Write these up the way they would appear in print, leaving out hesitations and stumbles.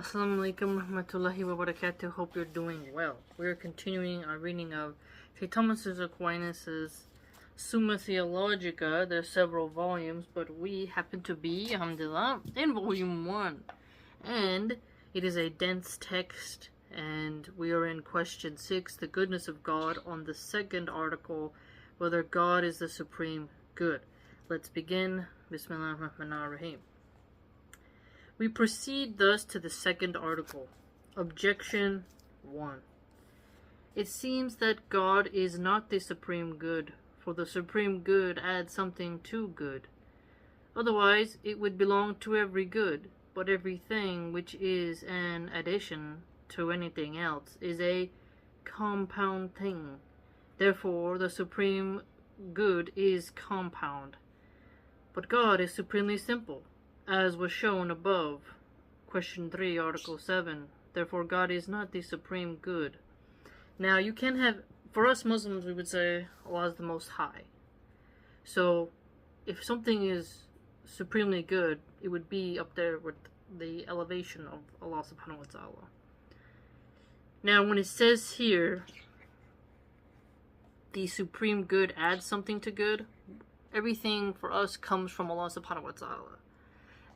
Assalamu alaikum rahmatullahi wa barakatuh. Hope you're doing well. We're continuing our reading of Thomas Aquinas' Summa Theologica. There's several volumes, but we happen to be, alhamdulillah, in volume 1. And it is a dense text, and we are in question 6, the goodness of God, on the second article, whether God is the supreme good. Let's begin. Bismillah ar-Rahman ar-Rahim. We proceed thus to the second article. Objection 1. It seems that God is not the supreme good, for the supreme good adds something to good. Otherwise, it would belong to every good, but everything which is an addition to anything else is a compound thing. Therefore, the supreme good is compound. But God is supremely simple, as was shown above. Question 3, Article 7. Therefore, God is not the supreme good. Now, you can have, for us Muslims, we would say Allah is the Most High. So, if something is supremely good, it would be up there with the elevation of Allah subhanahu wa ta'ala. Now, when it says here, the supreme good adds something to good, everything for us comes from Allah subhanahu wa ta'ala.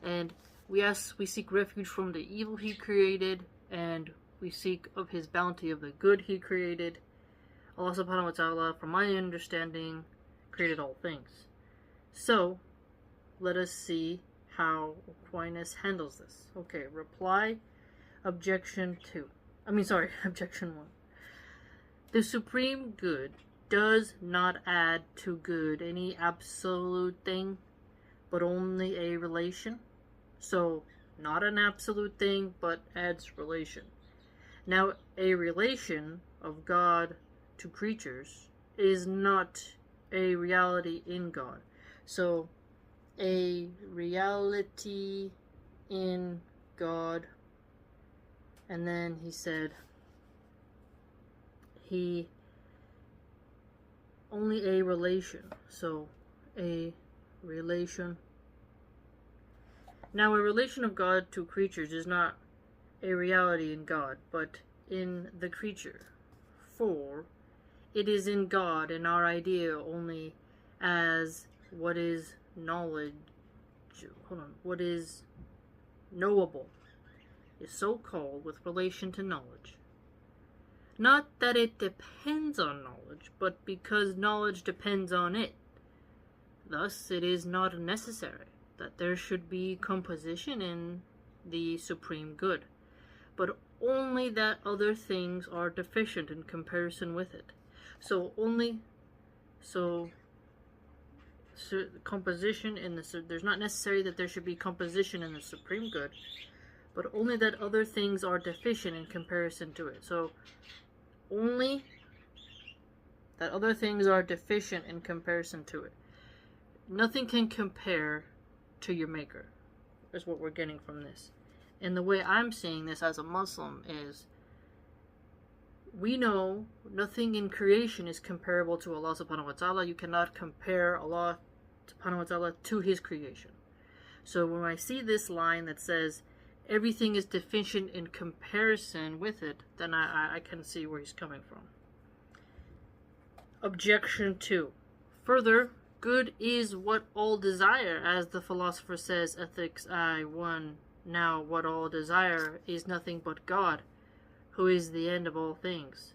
And we seek refuge from the evil He created, and we seek of His bounty of the good He created. Allah subhanahu wa ta'ala, from my understanding, created all things. So, let us see how Aquinas handles this. Okay, reply, objection 1. The supreme good does not add to good any absolute thing, but only a relation. So, not an absolute thing, but adds relation. Now, a relation of God to creatures is not a reality in God. So, a reality in God, and then he said, only a relation. So, a relation. Now, a relation of God to creatures is not a reality in God, but in the creature. For it is in God and our idea only as what is what is knowable is so called with relation to knowledge. Not that it depends on knowledge, but because knowledge depends on it. Thus, it is not necessary that there should be composition in the supreme good, but only that other things are deficient in comparison with it. So composition in there's not necessary that there should be composition in the supreme good, but only that other things are deficient in comparison to it. So only that other things are deficient in comparison to it. Nothing can compare to your maker, is what we're getting from this. And the way I'm seeing this as a Muslim is, we know nothing in creation is comparable to Allah subhanahu wa ta'ala. You cannot compare Allah subhanahu wa ta'ala to His creation. So when I see this line that says everything is deficient in comparison with it, then I can see where he's coming from. Objection 2. Further, good is what all desire, as the philosopher says, Ethics I.1. Now what all desire is nothing but God, who is the end of all things.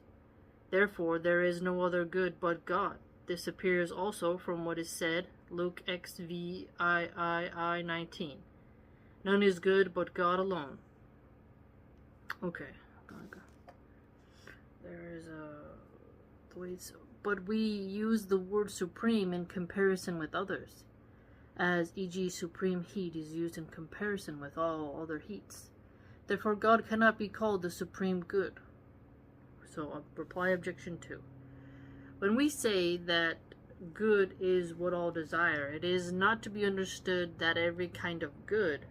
Therefore there is no other good but God. This appears also from what is said, Luke XVIII 19. None is good but God alone. Okay. There is but we use the word supreme in comparison with others, as e.g. supreme heat is used in comparison with all other heats. Therefore God cannot be called the supreme good. So reply objection 2. When we say that good is what all desire, it is not to be understood that every kind of good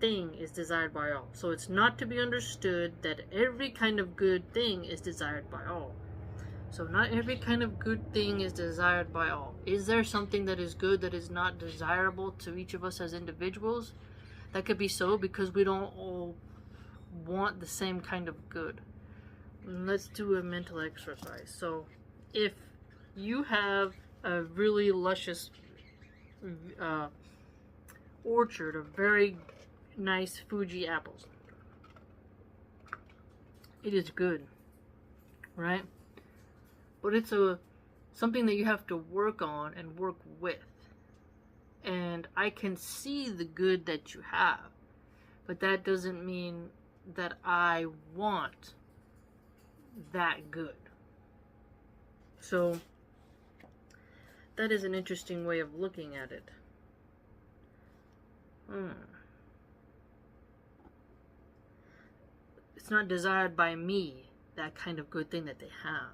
thing is desired by all. So it's not to be understood that every kind of good thing is desired by all. So not every kind of good thing is desired by all. Is there something that is good that is not desirable to each of us as individuals? That could be so, because we don't all want the same kind of good. Let's do a mental exercise. So, if you have a really luscious orchard of very nice Fuji apples, it is good, right? But it's something that you have to work on and work with. And I can see the good that you have, but that doesn't mean that I want that good. So that is an interesting way of looking at it. It's not desired by me, that kind of good thing that they have,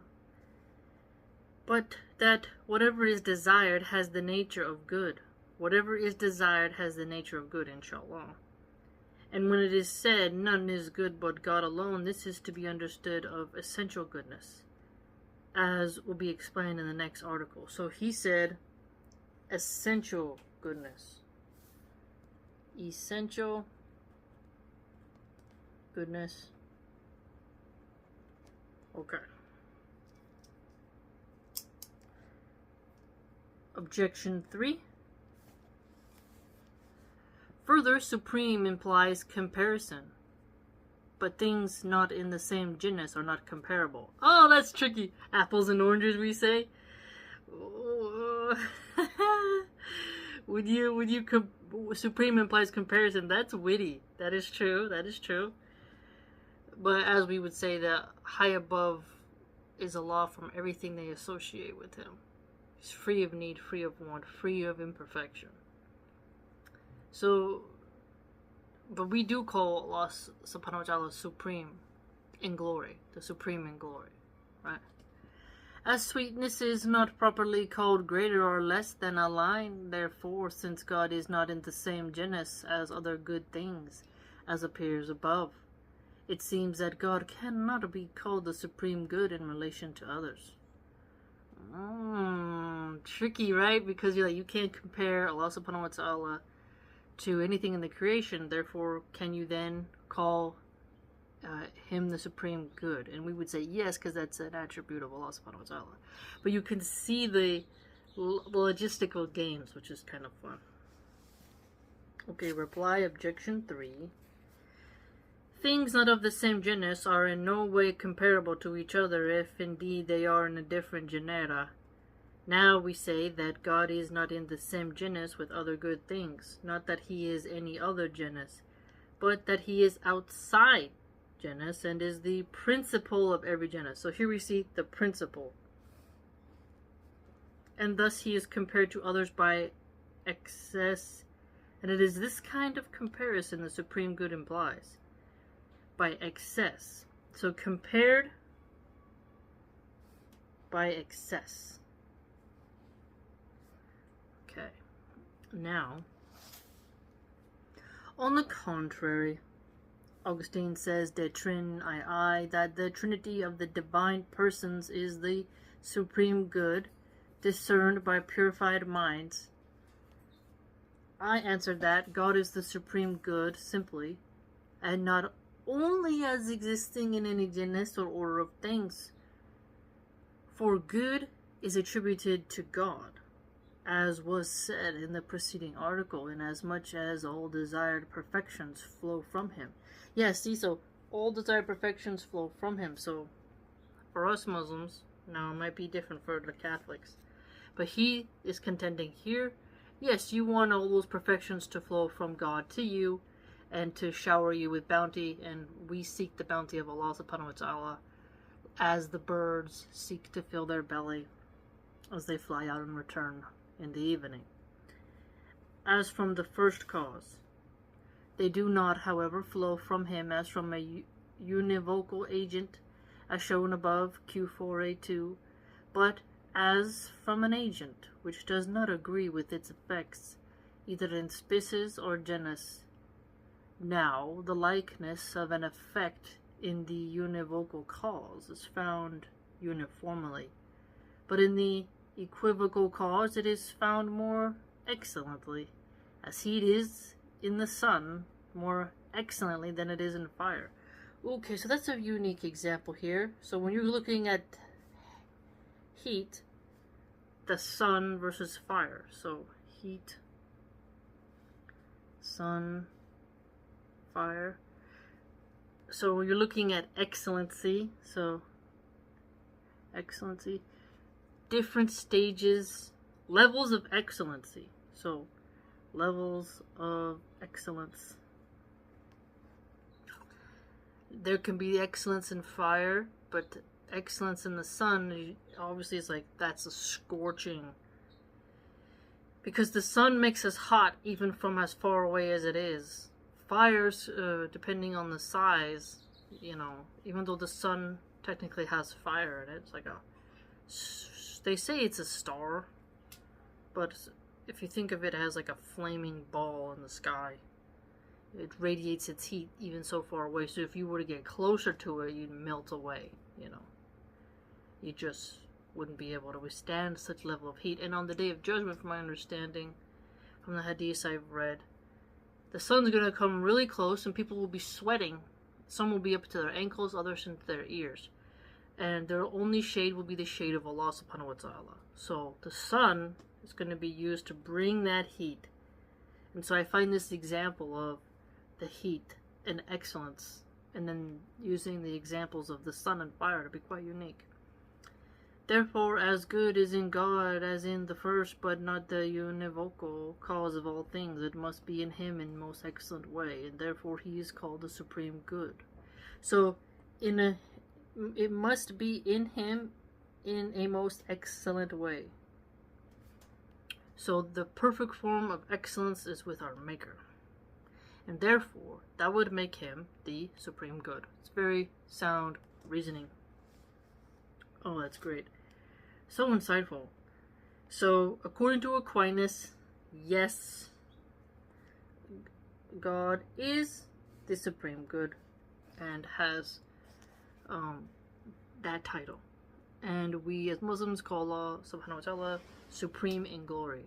but that whatever is desired has the nature of good. Whatever is desired has the nature of good, inshallah. And when it is said, none is good but God alone, this is to be understood of essential goodness, as will be explained in the next article. So he said, essential goodness. Essential goodness. Okay. Objection 3. Further, supreme implies comparison, but things not in the same genus are not comparable. Oh, that's tricky. Apples and oranges, we say. Supreme implies comparison. That's witty. That is true. That is true. But as we would say, that high above is Allah from everything they associate with Him. He's free of need, free of want, free of imperfection. So, but we do call Allah subhanahu wa ta'ala supreme in glory, the supreme in glory, right? As sweetness is not properly called greater or less than a line, therefore, since God is not in the same genus as other good things, as appears above, it seems that God cannot be called the supreme good in relation to others. Tricky, right? Because you can't compare Allah subhanahu wa ta'ala to anything in the creation, therefore can you then call him the supreme good? And we would say yes, because that's an attribute of Allah subhanahu wa ta'ala. But you can see the logistical games, which is kind of fun. Okay, reply objection 3. Things not of the same genus are in no way comparable to each other, if indeed they are in a different genera. Now we say that God is not in the same genus with other good things, not that he is any other genus, but that he is outside genus and is the principle of every genus. So here we see the principle. And thus he is compared to others by excess, and it is this kind of comparison the supreme good implies. By excess. So compared by excess. Okay. Now, on the contrary, Augustine says that the Trinity of the divine persons is the supreme good, discerned by purified minds. I answered that God is the supreme good simply, and not only as existing in any genus or order of things. For good is attributed to God, as was said in the preceding article, inasmuch as all desired perfections flow from him. Yes, see, so all desired perfections flow from him. So for us Muslims, now it might be different for the Catholics, but he is contending here, yes, you want all those perfections to flow from God to you, and to shower you with bounty, and we seek the bounty of Allah subhanahu wa ta'ala as the birds seek to fill their belly as they fly out and return in the evening. As from the first cause, they do not, however, flow from him as from a univocal agent, as shown above, Q4A2, but as from an agent which does not agree with its effects, either in species or genus. Now, the likeness of an effect in the univocal cause is found uniformly, but in the equivocal cause it is found more excellently, as heat is in the sun more excellently than it is in fire. Okay, so that's a unique example here. So when you're looking at heat, the sun versus fire. So heat, sun, fire. So when you're looking at excellency, so excellency, different stages, levels of excellency. So levels of excellence. There can be excellence in fire, but excellence in the sun, obviously, is like, that's a scorching. Because the sun makes us hot even from as far away as it is. Fires, depending on the size, even though the sun technically has fire in it, it's like they say it's a star, but if you think of it as like a flaming ball in the sky, it radiates its heat even so far away, so if you were to get closer to it, you'd melt away, You just wouldn't be able to withstand such level of heat. And on the Day of Judgment, from my understanding, from the hadiths I've read, the sun's going to come really close and people will be sweating. Some will be up to their ankles, others into their ears. And their only shade will be the shade of Allah subhanahu wa ta'ala. So the sun is going to be used to bring that heat. And so I find this example of the heat and excellence, and then using the examples of the sun and fire to be quite unique. Therefore, as good is in God as in the first, but not the univocal cause of all things, it must be in him in most excellent way, and therefore he is called the supreme good. So, it must be in him in a most excellent way. So the perfect form of excellence is with our Maker. And therefore, that would make him the supreme good. It's very sound reasoning. Oh, that's great. So insightful. So, according to Aquinas, yes, God is the supreme good and has that title. And we as Muslims call Allah subhanahu wa ta'ala supreme in glory.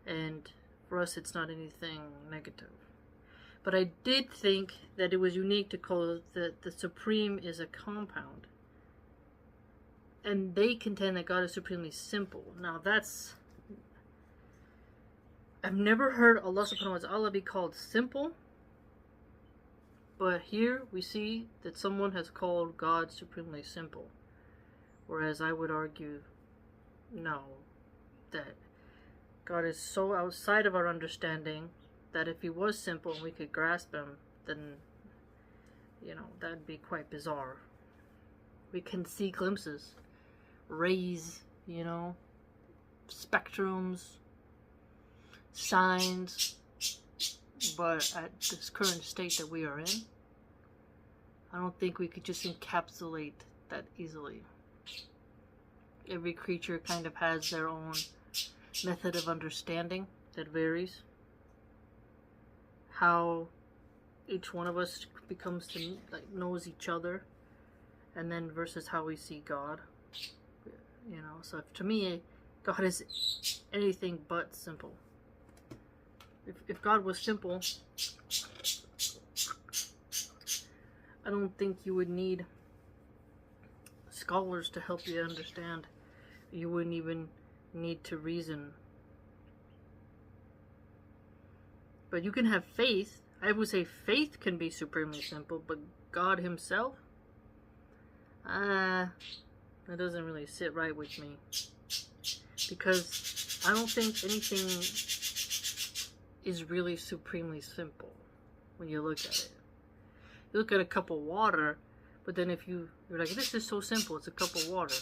And for us, it's not anything negative. But I did think that it was unique to call it that the supreme is a compound. And they contend that God is supremely simple. Now I've never heard Allah subhanahu wa ta'ala be called simple. But here we see that someone has called God supremely simple. Whereas I would argue, no, that God is so outside of our understanding that if he was simple and we could grasp him, then, that'd be quite bizarre. We can see glimpses, rays, spectrums, signs, but at this current state that we are in, I don't think we could just encapsulate that easily. Every creature kind of has their own method of understanding that varies. How each one of us becomes to knows each other, and then versus how we see God. So to me, God is anything but simple. If God was simple, I don't think you would need scholars to help you understand. You wouldn't even need to reason. But you can have faith. I would say faith can be supremely simple, but God himself, that doesn't really sit right with me. Because I don't think anything is really supremely simple when you look at it. You look at a cup of water, but then if you're like, this is so simple, it's a cup of water.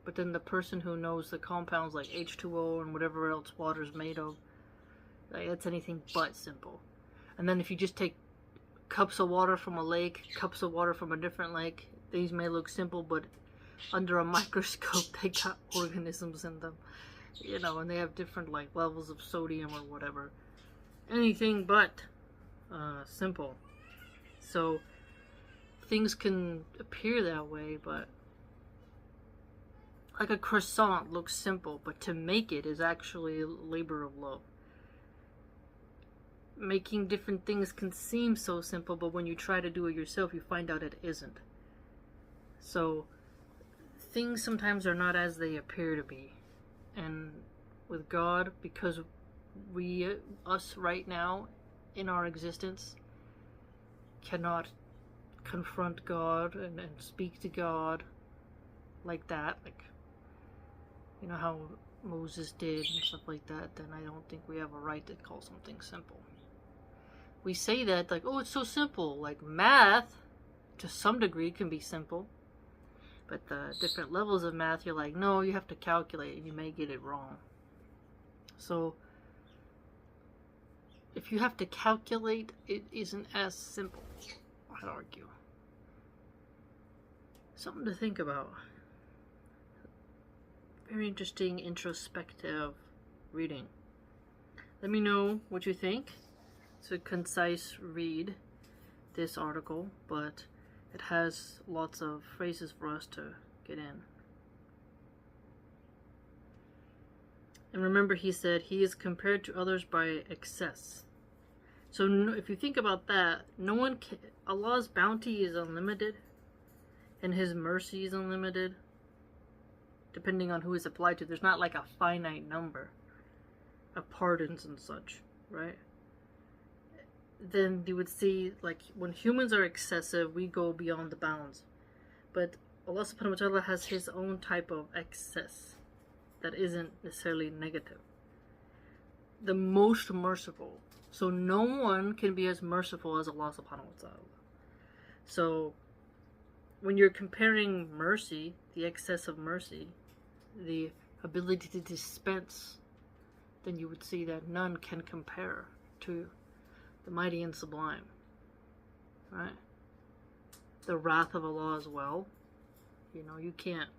But then the person who knows the compounds like H2O and whatever else water is made of, that's anything but simple. And then if you just take cups of water from a lake, cups of water from a different lake, these may look simple, but under a microscope they got organisms in them, and they have different levels of sodium or whatever. Anything but simple. So things can appear that way, but like a croissant looks simple, but to make it is actually a labor of love. making different things can seem so simple, but when you try to do it yourself, you find out it isn't. So things sometimes are not as they appear to be. And with God, because us right now in our existence cannot confront God and speak to God like that, like, you know, how Moses did and stuff like that, then I don't think we have a right to call something simple. We say that like, oh, it's so simple. Like math, to some degree, can be simple. But the different levels of math, you're like, no, you have to calculate and you may get it wrong. So if you have to calculate, it isn't as simple, I'd argue. Something to think about. Very interesting, introspective reading. Let me know what you think. It's a concise read, this article, but it has lots of phrases for us to get in. And remember, he said, he is compared to others by excess. So if you think about that, no one can, Allah's bounty is unlimited, and his mercy is unlimited, depending on who it's applied to. There's not like a finite number of pardons and such, right? Then you would see, like, when humans are excessive, we go beyond the bounds. But Allah subhanahu wa ta'ala has his own type of excess that isn't necessarily negative. The most merciful. So no one can be as merciful as Allah subhanahu wa ta'ala. So when you're comparing mercy, the excess of mercy, the ability to dispense, then you would see that none can compare to the mighty and sublime, right? The wrath of Allah as well. You know, you can't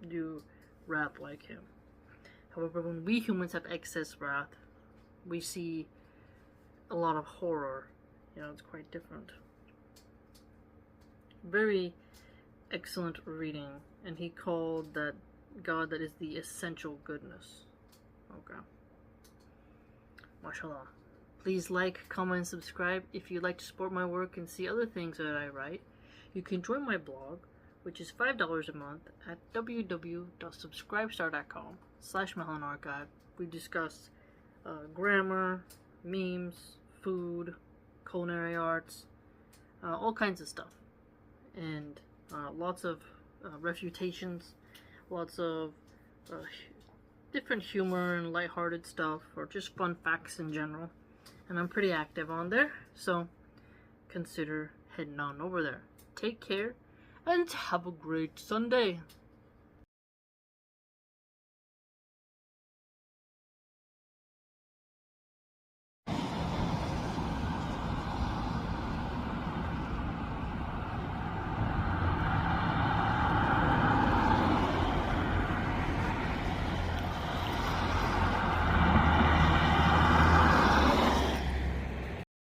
do wrath like him. However, when we humans have excess wrath, we see a lot of horror. You know, it's quite different. Very excellent reading. And he called that God that is the essential goodness. Okay. MashaAllah. Please like, comment, and subscribe. If you'd like to support my work and see other things that I write, you can join my blog, which is $5 a month, at www.subscribestar.com/Milahan Archive. We discuss grammar, memes, food, culinary arts, all kinds of stuff. And lots of refutations, lots of different humor and lighthearted stuff, or just fun facts in general. And I'm pretty active on there, so consider heading on over there. Take care, and have a great Sunday.